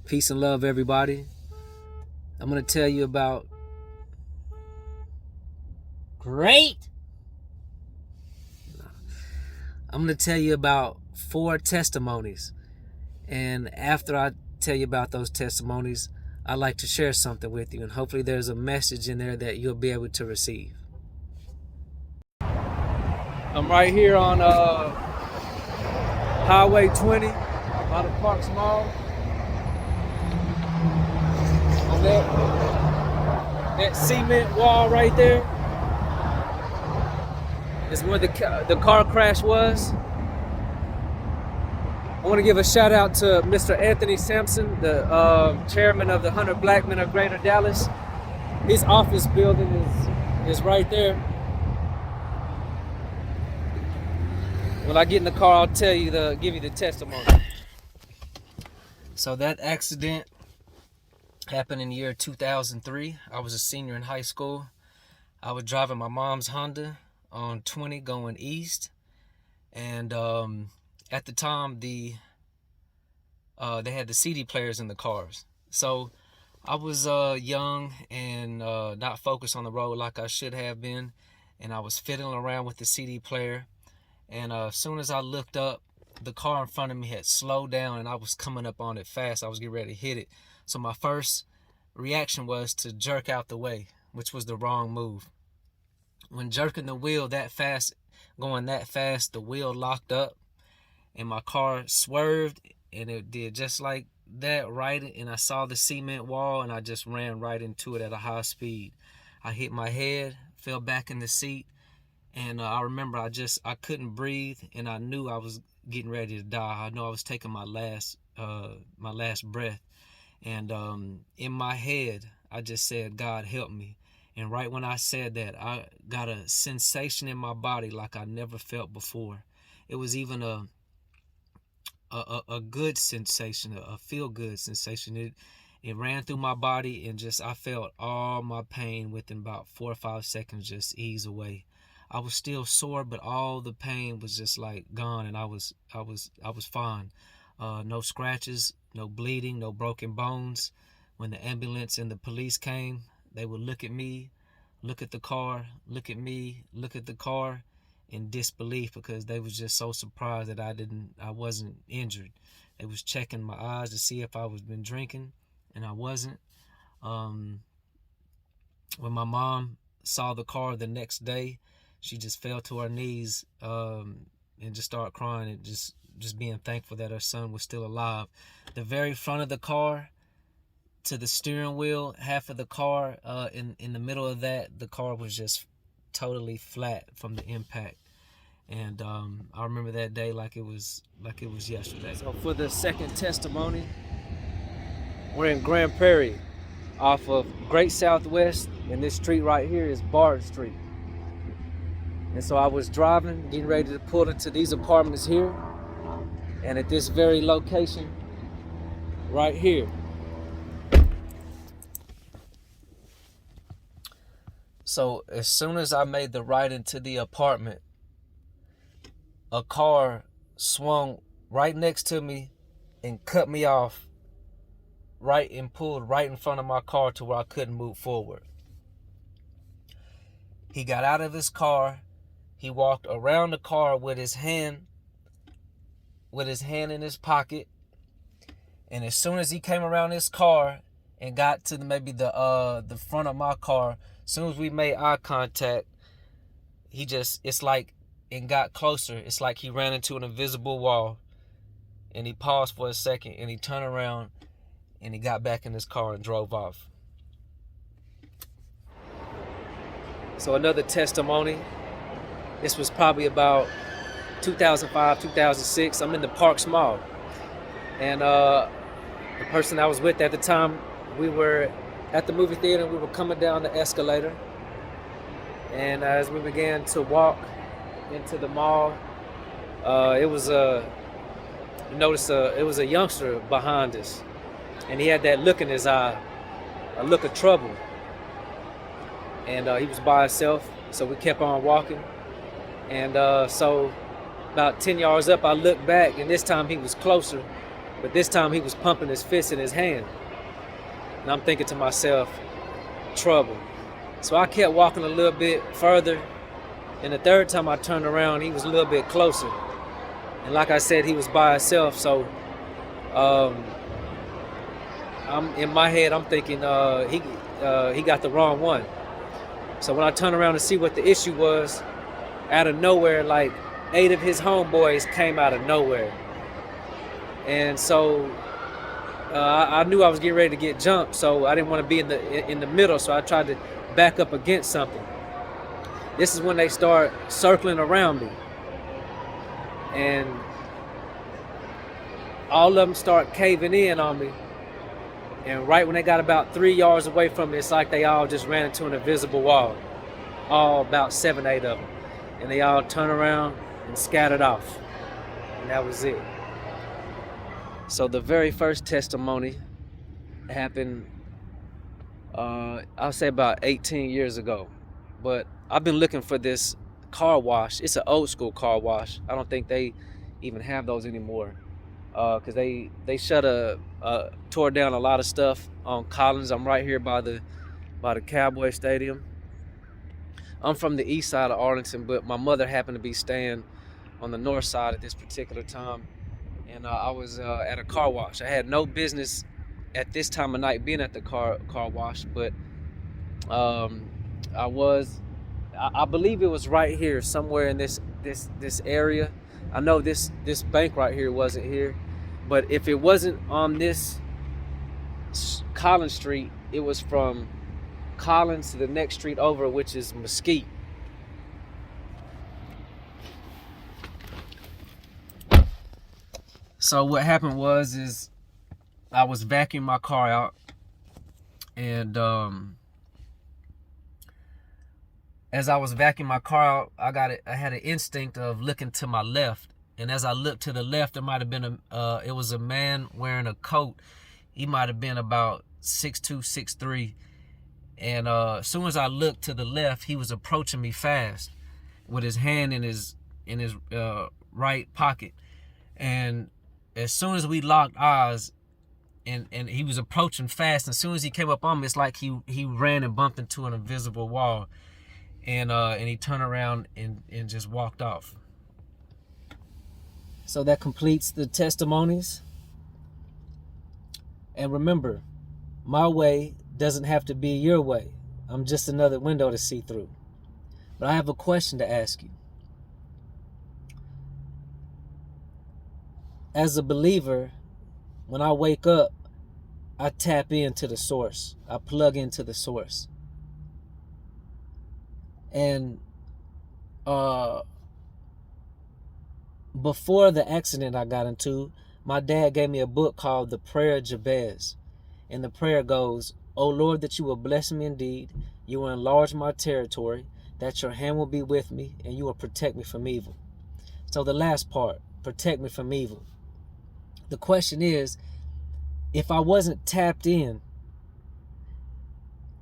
Peace and love, everybody. I'm going to tell you about I'm going to tell you about 4 testimonies. And after I tell you about those testimonies, I'd like to share something with you. And hopefully there's a message in there that you'll be able to receive. I'm right here on Highway 20 by the Parks Mall. On that cement wall right there is where the car crash was. I want to give a shout out to Mr. Anthony Sampson, the chairman of the 100 Black Men of Greater Dallas. His office building is right there. When I get in the car, I'll give you the testimony. So that accident happened in the year 2003. I was a senior in high school. I was driving my mom's Honda on 20 going east. And at the time, they had the CD players in the cars. So I was young and not focused on the road like I should have been. And I was fiddling around with the CD player. And as soon as I looked up, the car in front of me had slowed down and I was coming up on it fast. I was getting ready to hit it. So my first reaction was to jerk out the way, which was the wrong move. When jerking the wheel that fast, going that fast, the wheel locked up and my car swerved, and it did just like that, right? And I saw the cement wall and I just ran right into it at a high speed. I hit my head, fell back in the seat, and I remember I couldn't breathe, and I knew I was getting ready to die. I know I was taking my last breath. And in my head, I just said, God, help me. And right when I said that, I got a sensation in my body like I never felt before. It was even a good sensation, a feel-good sensation. It ran through my body, and I felt all my pain within about 4 or 5 seconds just ease away. I was still sore, but all the pain was just like gone, and I was fine. No scratches, no bleeding, no broken bones. When the ambulance and the police came, they would look at me, look at the car, look at me, look at the car in disbelief, because they was just so surprised that I wasn't injured. They was checking my eyes to see if I was been drinking, and I wasn't. When my mom saw the car the next day, she just fell to her knees and just started crying and just being thankful that her son was still alive. The very front of the car to the steering wheel, half of the car, in the middle of that, the car was just totally flat from the impact. And I remember that day like it was yesterday. So for the second testimony, we're in Grand Prairie off of Great Southwest, and this street right here is Bard Street. And so I was driving, getting ready to pull into these apartments here, and at this very location right here, so as soon as I made the right into the apartment, a car swung right next to me and cut me off and pulled right in front of my car to where I couldn't move forward. He got out of his car. He walked around the car with his hand in his pocket. And as soon as he came around his car and got to maybe the front of my car, as soon as we made eye contact, and got closer. It's like he ran into an invisible wall, and he paused for a second, and he turned around, and he got back in his car and drove off. So another testimony. This was probably about 2005, 2006. I'm in the Parks Mall. And the person I was with at the time, we were at the movie theater, and we were coming down the escalator. And as we began to walk into the mall, it was a youngster behind us. And he had that look in his eye, a look of trouble. And he was by himself, so we kept on walking. And so about 10 yards up, I looked back, and this time he was closer. but this time he was pumping his fist in his hand. And I'm thinking to myself, trouble. So I kept walking a little bit further, and the third time I turned around, he was a little bit closer. And like I said, he was by himself, so I'm in my head, I'm thinking he got the wrong one. So when I turned around to see what the issue was, out of nowhere, like 8 of his homeboys came out of nowhere. And so I knew I was getting ready to get jumped, so I didn't want to be in the middle, so I tried to back up against something. This is when they start circling around me. And all of them start caving in on me. And right when they got about 3 yards away from me, it's like they all just ran into an invisible wall. All about 7, 8 of them. And they all turned around and scattered off. And that was it. So the very first testimony happened, I'll say about 18 years ago. But I've been looking for this car wash. It's an old school car wash. I don't think they even have those anymore. Because they tore down a lot of stuff on Collins. I'm right here by the Cowboy Stadium. I'm from the east side of Arlington, but my mother happened to be staying on the north side at this particular time. And I was at a car wash. I had no business at this time of night being at the car wash, but I believe it was right here, somewhere in this area. I know this bank right here wasn't here, but if it wasn't on this Collins Street, it was from Collins to the next street over, which is Mesquite. So what happened is I was vacuuming my car out, and as I was vacuuming my car out, I had an instinct of looking to my left. And as I looked to the left, there might have been it was a man wearing a coat. He might have been about 6'2", 6'3". And as soon as I looked to the left, he was approaching me fast with his hand in his right pocket. And as soon as we locked eyes, and he was approaching fast, and as soon as he came up on me, it's like he ran and bumped into an invisible wall. And he turned around and just walked off. So that completes the testimonies. And remember, my way doesn't have to be your way. I'm just another window to see through. But I have a question to ask you. As a believer, when I wake up, I tap into the source. I plug into the source. And before the accident I got into, my dad gave me a book called The Prayer of Jabez. And the prayer goes, "O Lord, that you will bless me indeed, you will enlarge my territory, that your hand will be with me, and you will protect me from evil." So the last part, protect me from evil. The question is, if I wasn't tapped in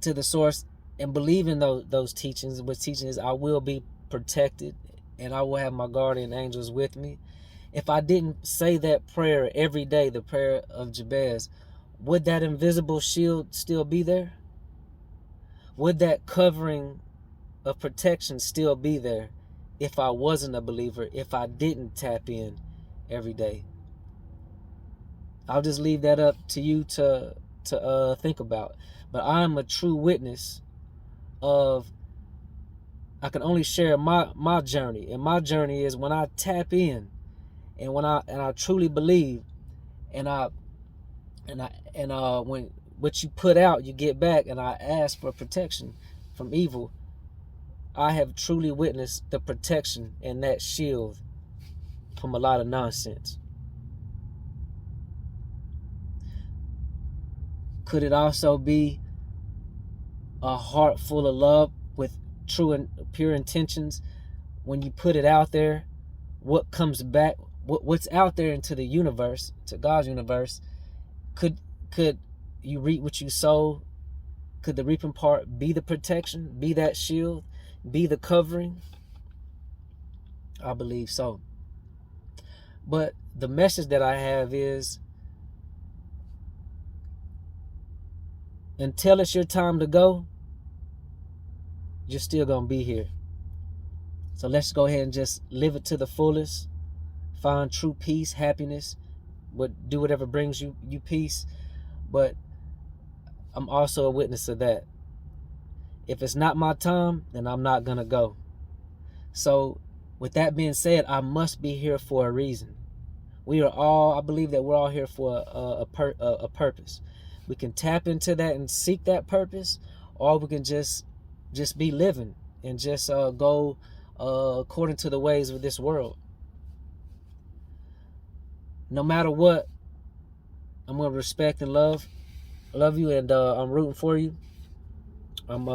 to the source and believing those teachings, which teaching is I will be protected and I will have my guardian angels with me. If I didn't say that prayer every day, the prayer of Jabez, would that invisible shield still be there? Would that covering of protection still be there if I wasn't a believer, if I didn't tap in every day? I'll just leave that up to you to think about. But I'm a true witness of, I can only share my journey. And my journey is when I tap in and when I truly believe, and when what you put out, you get back, and I ask for protection from evil, I have truly witnessed the protection and that shield from a lot of nonsense. Could it also be a heart full of love with true and pure intentions? When you put it out there, what comes back, what's out there into the universe, to God's universe, could you reap what you sow? Could the reaping part be the protection, be that shield, be the covering? I believe so. But the message that I have is, until it's your time to go, you're still gonna be here. So let's go ahead and just live it to the fullest. Find true peace, happiness, do whatever brings you peace. But I'm also a witness of that. If it's not my time, then I'm not gonna go. So with that being said, I must be here for a reason. We are all, I believe that we're all here for a purpose. We can tap into that and seek that purpose, or we can just be living and just go according to the ways of this world. No matter what, I'm gonna respect and love you, and I'm rooting for you. I'm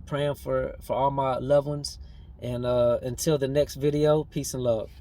praying for all my loved ones, and until the next video, peace and love.